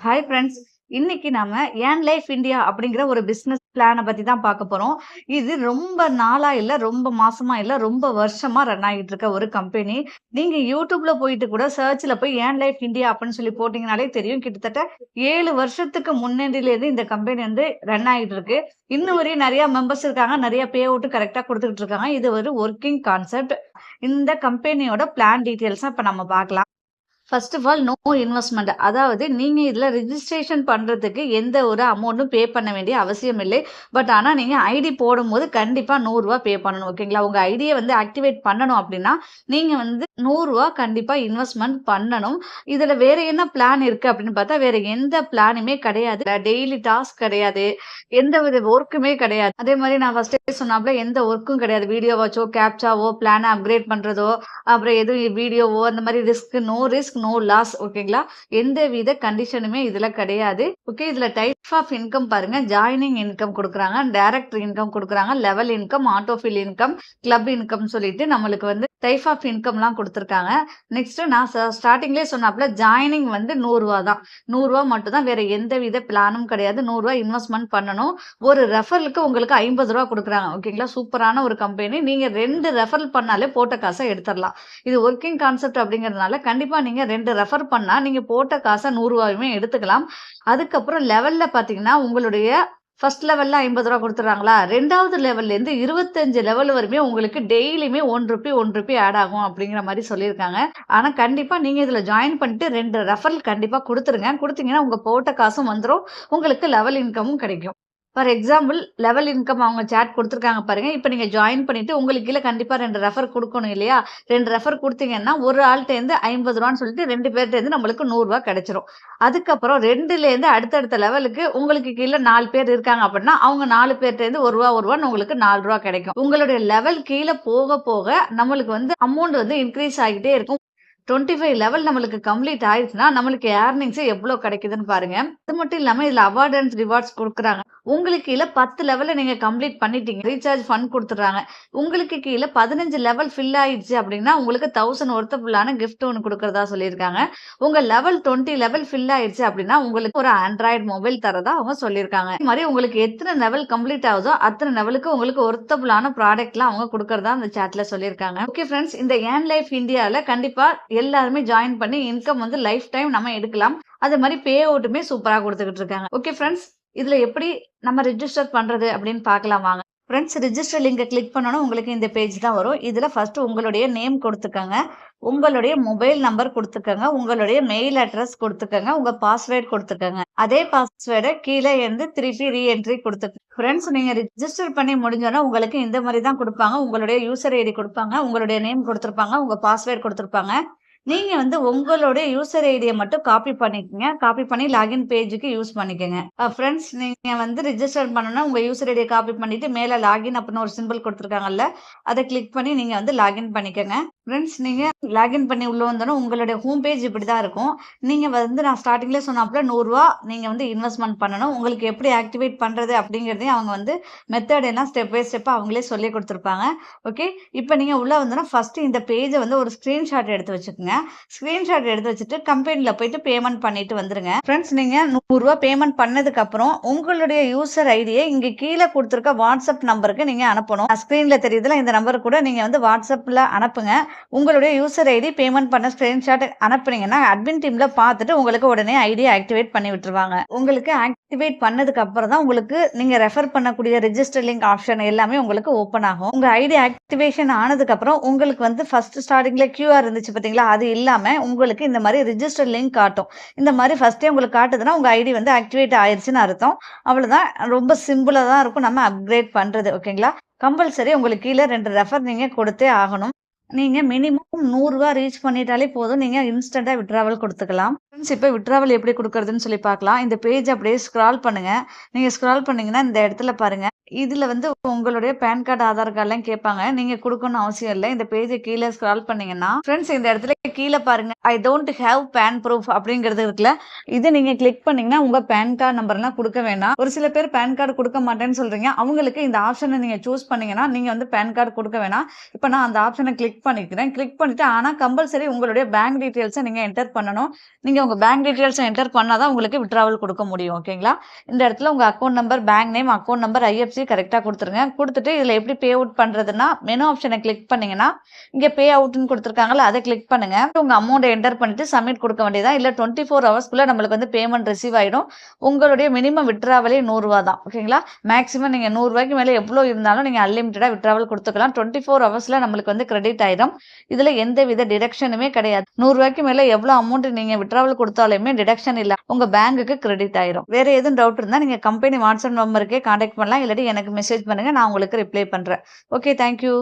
Hi friends. இன்னைக்கு நாம ஏன் லைஃப் இந்தியா அப்படிங்கிற ஒரு பிசினஸ் பிளான பத்தி தான் பார்க்க போறோம். இது ரொம்ப நாளா இல்ல, ரொம்ப மாசமா இல்ல, ரொம்ப வருஷமா ரன் ஆகிட்டு இருக்க ஒரு கம்பெனி. நீங்க YouTubeல போயிட்டு கூட சர்ச்ல போய் ஏன் லைஃப் இந்தியா அப்படின்னு சொல்லி போட்டீங்கனாலே தெரியும். கிட்டத்தட்ட 7 வருஷத்துக்கு முன்னாடிலேருந்து இந்த கம்பெனி வந்து ரன் ஆகிட்டு இருக்கு. இன்னும் வரையும் நெறைய மெம்பர்ஸ் இருக்காங்க. நெறைய பே அவுட் கரெக்ட்டா குடுத்துக்கிட்டு இருக்காங்க. இது ஒரு வொர்க்கிங் கான்செப்ட். இந்த கம்பெனியோட பிளான் டீட்டெயில்ஸ இப்ப நம்ம பார்க்கலாம். First of all no investment. அதாவது நீங்க இதுல ரிஜிஸ்ட்ரேஷன் பண்றதுக்கு எந்த ஒரு அமௌண்ட்டும் பே பண்ண வேண்டிய அவசியம் இல்லை. ஆனா நீங்க ஐடி போடும்போது கண்டிப்பா ரூ. 100 பே பண்ணணும். ஓகேங்களா? உங்க ஐடிய வந்து ஆக்டிவேட் பண்ணணும் அப்டின்னா, நீங்க வந்து ரூ. 100 கண்டிப்பா இன்வெஸ்ட்மென்ட் பண்ணணும். இதுல வேற என்ன பிளான் இருக்கு அப்டின்னு பார்த்தா, வேற எந்த பிளானுமே கிடையாது. டெய்லி டாஸ்க் கிடையாது. எந்த வித வொர்க்குமே கிடையாது. அதே மாரி நான் ஃபர்ஸ்ட்டே சொன்னாப்ல எந்த வொர்க்கும் கிடையாது. வீடியோ வாட்சோ, கேப்சாவோ, பிளான அப்கிரேட் பண்றதோ, அப்புறம் எதுவும் வீடியோவோ அந்த மாரி ரிஸ்க், நோ லாஸ். ஓகேங்களா? எந்த வித கண்டிஷனுமே இதுல கிடையாது. ஓகே. இதுல டைப் ஆஃப் இன்கம் பாருங்க. ஜாயினிங் இன்கம் குடுக்குறாங்க, டைரக்ட் இன்கம் குடுக்குறாங்க, level income, auto fill income, club இன்கம்னு சொல்லிட்டு நம்மளுக்கு வந்து டைப் ஆஃப் இன்கம்லாம் குடுத்துருக்காங்க. நெக்ஸ்ட் நான் ஸ்டார்ட்டிங்லயே சொன்னாப்ல ஜாயினிங் வந்து ரூ. 100 தான். ரூ. 100 மட்டும் தான். வேற எந்த வித பிளானும் கிடையாது. ரூ. 100 இன்வெஸ்ட்மென்ட் பண்ணணும். ஒரு ரெஃபரலுக்கு உங்களுக்கு ரூ. 50 குடுக்குறாங்க. ஓகேங்களா? சூப்பரான ஒரு கம்பெனி. நீங்க 2 ரெஃபரல் பண்ணாலே போட்ட காச எடுத்துறலாம். இது வொர்க்கிங் கான்செப்ட் அப்படிங்கிறதுனால, கண்டிப்பா நீங்க 2 ரெஃபர் பண்ணா, நீங்க போட்ட காச ரூ. 100யுமே எடுத்துக்கலாம். அதுக்கப்புறம் லெவல்ல பார்த்தீங்கன்னா, உங்களுடைய ஃபர்ஸ்ட் லெவல்ல ரூ. 50 குடுத்துடுறாங்களா? 2வது லெவல்லேருந்து 25 லெவல் வரையுமே உங்களுக்கு டெய்லியுமே ரூ. 1 ஆட் ஆகும் அப்படிங்கிற மாரி சொல்லியிருக்காங்க. ஆனா கண்டிப்பா நீங்க இதுல ஜாயின் பண்ணிட்டு 2 ரெஃபரல் கண்டிப்பா குடுத்துருங்க. குடுத்தீங்கன்னா, உங்க போட்ட காசும் வந்துரும். உங்களுக்கு லெவல் இன்கமும் கிடைக்கும். ஃபார் எக்ஸாம்பிள் லெவல் இன்கம் அவங்க சாட் குடுத்துருக்காங்க பாருங்க. இப்ப நீங்க ஜாயின் பண்ணிட்டு உங்களுக்கு கீழ கண்டிப்பா 2 ரெஃபர் குடுக்கணும் இல்லையா? 2 ரெஃபர் குடுத்தீங்கன்னா, ஒரு ஆள்ட்டேருந்து ரூ. 50ன்னு சொல்லிட்டு 2 பேர்ட்டேருந்து நம்மளுக்கு ரூ. 100 கிடைச்சிரும். அதுக்கப்புறம் 2லேருந்து அடுத்தடுத்த லெவலுக்கு உங்களுக்கு கீழ 4 பேர் இருக்காங்க அப்படின்னா, அவங்க 4 பேர்ட்டேருந்து ரூ. 1 உங்களுக்கு ரூ. 4 கிடைக்கும். உங்களுடைய லெவல் கீழ போக போக நம்மளுக்கு வந்து அமௌண்ட் வந்து இன்கிரீஸ் ஆகிட்டே இருக்கும். 25 லெவல் நம்மளுக்கு கம்ப்ளீட் ஆயிடுச்சுன்னா, நம்மளுக்கு ஏர்னிங்ஸ் எவ்ளோ கிடைக்குதுன்னு பாருங்க. அது மட்டும் இல்லாம இதுல அவார்ட் அண்ட் ரிவார்ட்ஸ் குடுக்குறாங்க. உங்களுக்கு கீழ 10 லெவல்ல நீங்க கம்ப்ளீட் பண்ணிட்டீங்க. ரீசார்ஜ் ஃபண்ட் குடுத்துடுறாங்க. உங்களுக்கு கீழ 15 லெவல் ஃபில் ஆயிடுச்சு அப்டின்னா, உங்களுக்கு 1000 வொர்த்தபுளான கிஃப்ட் ஒண்ணு குடுக்குறதா சொல்லியிருக்காங்க. உங்க லெவல் 20 லெவல் ஃபில் ஆயிடுச்சு அப்டின்னா, உங்களுக்கு ஒரு ஆண்ட்ராய்டு மொபைல் தரதா அவங்க சொல்லியிருக்காங்க. இது மாரி உங்களுக்கு எத்தன லெவல் கம்ப்ளீட் ஆகுதோ, அத்தன லெவலுக்கு உங்களுக்கு வொர்த்தபுளான ப்ராடக்ட்லாம் அவங்க குடுக்குறதா அந்த சாட்ல சொல்லியிருக்காங்க. ஓகே ஃபிரெண்ட்ஸ், இந்த ஏன் லைஃப் இந்தியால கண்டிப்பா எல்லாருமே ஜாயின் பண்ணி இன்கம் வந்து லைஃப் டைம் நம்ம எடுக்கலாம். அது மாரி பே அவுட்டுமே சூப்பரா குடுத்துக்கிட்டு இருக்காங்க. ஓகே ஃபிரெண்ட்ஸ், இதுல எப்படி நம்ம ரிஜிஸ்டர் பண்றது அப்படின்னு பார்க்கலாம் வாங்க. ஃபிரெண்ட்ஸ், ரிஜிஸ்டர் லிங்க கிளிக் பண்ணனும். உங்களுக்கு இந்த பேஜ் தான் வரும். இதுல ஃபர்ஸ்ட் உங்களுடைய நேம் குடுத்துக்கங்க. உங்களுடைய மொபைல் நம்பர் குடுத்துக்கங்க. உங்களுடைய மெயில் அட்ரஸ் குடுத்துக்கங்க. உங்க பாஸ்வேர்ட் குடுத்துக்கங்க. அதே பாஸ்வேர்ட கீழ இருந்து திருப்பி ரீஎன்ட்ரி குடுத்துக்கங்க. ஃபிரெண்ட்ஸ், நீங்க ரிஜிஸ்டர் பண்ணி முடிஞ்சோனே உங்களுக்கு இந்த மாரி தான் குடுப்பாங்க. உங்களுடைய யூசர் ஐடி குடுப்பாங்க. உங்களுடைய நேம் குடுத்திருப்பாங்க. உங்க பாஸ்வேர்ட் குடுத்திருப்பாங்க. நீங்க வந்து உங்களுடைய யூசர் ஐடிய மட்டும் காப்பி பண்ணிக்கங்க. காப்பி பண்ணி லாகின் பேஜ்க்கு யூஸ் பண்ணிக்கங்க. ஃபிரெண்ட்ஸ், நீங்க வந்து ரிஜிஸ்டர் பண்ணனும்னா உங்க யூசர் ஐடிய காப்பி பண்ணிட்டு மேல லாகின் அப்படின்னு ஒரு சிம்பல் குடுத்துருக்காங்கல்ல, அத கிளிக் பண்ணி நீங்க வந்து லாகின் பண்ணிக்கங்க. ஃபிரெண்ட்ஸ், நீங்க லாகின் பண்ணி உள்ள வந்தோனே உங்களுடைய ஹோம் பேஜ் இப்படிதான் இருக்கும். நீங்க வந்து நான் ஸ்டார்ட்டிங்லயே சொன்னாப்ல ரூ. 100 நீங்க வந்து இன்வெஸ்ட்மென்ட் பண்ணணும். உங்களுக்கு எப்படி ஆக்டிவேட் பண்றது அப்படிங்கிறதையும் அவங்க வந்து மெத்தட் எல்லாம் ஸ்டெப் பை ஸ்டெப்பா அவங்களே சொல்லிக் குடுத்துருப்பாங்க. ஓகே. இப்ப நீங்க உள்ள வந்தோனே ஃபர்ஸ்ட் இந்த பேஜ வந்து ஒரு ஸ்கிரீன்ஷாட் எடுத்து வச்சுக்கங்க. ஸ்கிரீன்ஷாட் எடுத்து வச்சுட்டு கம்பெனில போயிட்டு பேமெண்ட் பண்ணிட்டு வந்துருங்க. ஃபிரெண்ட்ஸ், நீங்க ரூ. 100 பேமெண்ட் பண்ணதுக்கு அப்புறம் உங்களுடைய யூசர் ஐடிய இங்க கீழ குடுத்திருக்க வாட்ஸ்அப் நம்பருக்கு நீங்க அனுப்பணும். ஸ்கிரீன்ல தெரியுதுல, இந்த நம்பருக்கு கூட நீங்க வந்து வாட்ஸ்அப்ல அனுப்புங்க. உங்களுடைய யூசர் ஐடி பேமெண்ட் பண்ண ஸ்கிரீன்ஷாட் அனுப்புனீங்கன்னா அட்மின் டீம்ல பார்த்துட்டு உங்களுக்கு உடனே ஐடிய ஆக்டிவேட் பண்ணி விட்டுருவாங்க. உங்களுக்கு ஆக்டிவேட் பண்ணதுக்கு அப்புறம் தான் உங்களுக்கு நீங்க ரெஃபர் பண்ணக்கூடிய ரிஜிஸ்டர் லிங்க் ஆப்ஷன் எல்லாமே உங்களுக்கு ஓப்பன் ஆகும். உங்க ஐடி ஆக்டிவேஷன் ஆனதுக்கு அப்புறம் உங்களுக்கு வந்து ஃபர்ஸ்ட் ஸ்டார்டிங்ல கியூஆர் இருந்துச்சு பாத்தீங்களா, அது இல்லாம உங்களுக்கு இந்த மாரி ரிஜிஸ்டர் லிங்க் காட்டும். இந்த மாரி ஃபர்ஸ்ட்டே உங்களுக்கு காட்டுதுன்னா உங்க ஐடி வந்து ஆக்டிவேட் ஆயிருச்சுன்னு அர்த்தம். அவ்வளவுதான். ரொம்ப சிம்பிளா தான் இருக்கும் நம்ம அப்கிரேட் பண்றது. ஓகேங்களா? கம்பல்சரி உங்களுக்கு கீழ 2 ரெஃபர் நீங்க கொடுத்தே ஆகணும். நீங்க மினிமம் ரூ. 100 ரீச் பண்ணிட்டாலே போதும். நீங்க இன்ஸ்டன்ட்டா வித்ட்ராவல் குடுத்துக்கலாம். ஃபிரெண்ட்ஸ், இப்ப வித்ட்ராவல் எப்படி குடுக்குறதுன்னு சொல்லி பார்க்கலாம். இந்த பேஜ் அப்படியே ஸ்க்ரால் பண்ணுங்க. நீங்க ஸ்க்ரால் பண்ணீங்கன்னா இந்த இடத்துல பாருங்க. இதுல வந்து உங்களுடைய பான் கார்டு, ஆதார் கார்ட்லாம் கேட்பாங்க. நீங்க குடுக்கணும்னு அவசியம் இல்ல. இந்த பேஜ கீழ ஸ்க்ரால் பண்ணீங்கன்னா, ஃபிரெண்ட்ஸ் இந்த இடத்துல கீழ பாருங்க. I don't have PAN proof அப்படிங்கிறது இருக்குல்ல. இத நீங்க கிளிக் பண்ணீங்கன்னா உங்க பான் கார்டு நம்பர்லாம் குடுக்க வேண்டாம். ஒரு சில பேர் பான் கார்டு குடுக்க மாட்டேன்னு சொல்றீங்க. அவங்களுக்கு இந்த ஆப்ஷன நீங்க சூஸ் பண்ணீங்கன்னா, நீங்க வந்து பான் கார்டு குடுக்க வேணாம். இப்ப நான் அந்த ஆப்ஷன கிளிக் பண்ணிக்கிறேன். கிளிக் பண்ணிட்டு ஆனா கம்பல்சரி உங்களுடைய பேங்க் டீட்டெயில்ஸ நீங்க என்டர் பண்ணணும். நீங்க உங்க பேங்க் டீட்டெயில்ஸ என்டர் பண்ணா தான் உங்களுக்கு வித்ட்ராவல் குடுக்க முடியும். ஓகேங்களா? இந்த இடத்துல உங்க account number, bank name, account number, IFSC கரெக்ட்டா குடுத்துருங்க. குடுத்துட்டு இதுல எப்படி பே அவுட் பண்றதுன்னா, மெனு ஆப்ஷன கிளிக் பண்ணீங்கன்னா, இங்க பே அவுட்ன்னு குடுத்துருக்காங்கல்ல, அத கிளிக் பண்ணுங்க. உங்க அமௌண்ட்ட என்டர் பண்ணிட்டு சப்மிட் குடுக்க வேண்டியது தான். இல்ல 24 ஹவர்ஸ்க்குள்ள நம்மளுக்கு வந்து பேமெண்ட் ரிசீவ் ஆயிடும். உங்களுடைய மினிமம் வித்ட்ராவலே ரூ. 100 தான். ஓகேங்களா? மேக்ஸிமம் நீங்க ரூ. 100க்கு மேல எவ்வளோ இருந்தாலும் நீங்க அன்லிமிட்டடா வித்ட்ராவல் குடுத்துக்கலாம். 24 ஹவர்ஸ்ல நம்மளுக்கு வந்து கிரெடிட் ஆயிடும். இதுல எந்தவித டிடக்ஷனுமே கிடையாது. ரூ. 100க்கு மேல எவ்வளோ அமௌண்ட் நீங்க வித்ட்ராவல் குடுத்தாலுமே டிடக்ஷன் இல்ல. உங்க பேங்க்குக்கு கிரெடிட் ஆயிரும். வேற எதுவும் டவுட் இருந்தா நீங்க கம்பெனி வாட்ஸ்அப் நம்பருக்கே கான்டாக்ட் பண்ணலாம். இல்லாட்டி எனக்கு மெசேஜ் பண்ணுங்க. நான் உங்களுக்கு ரிப்ளை பண்றேன். ஓகே. Thank you.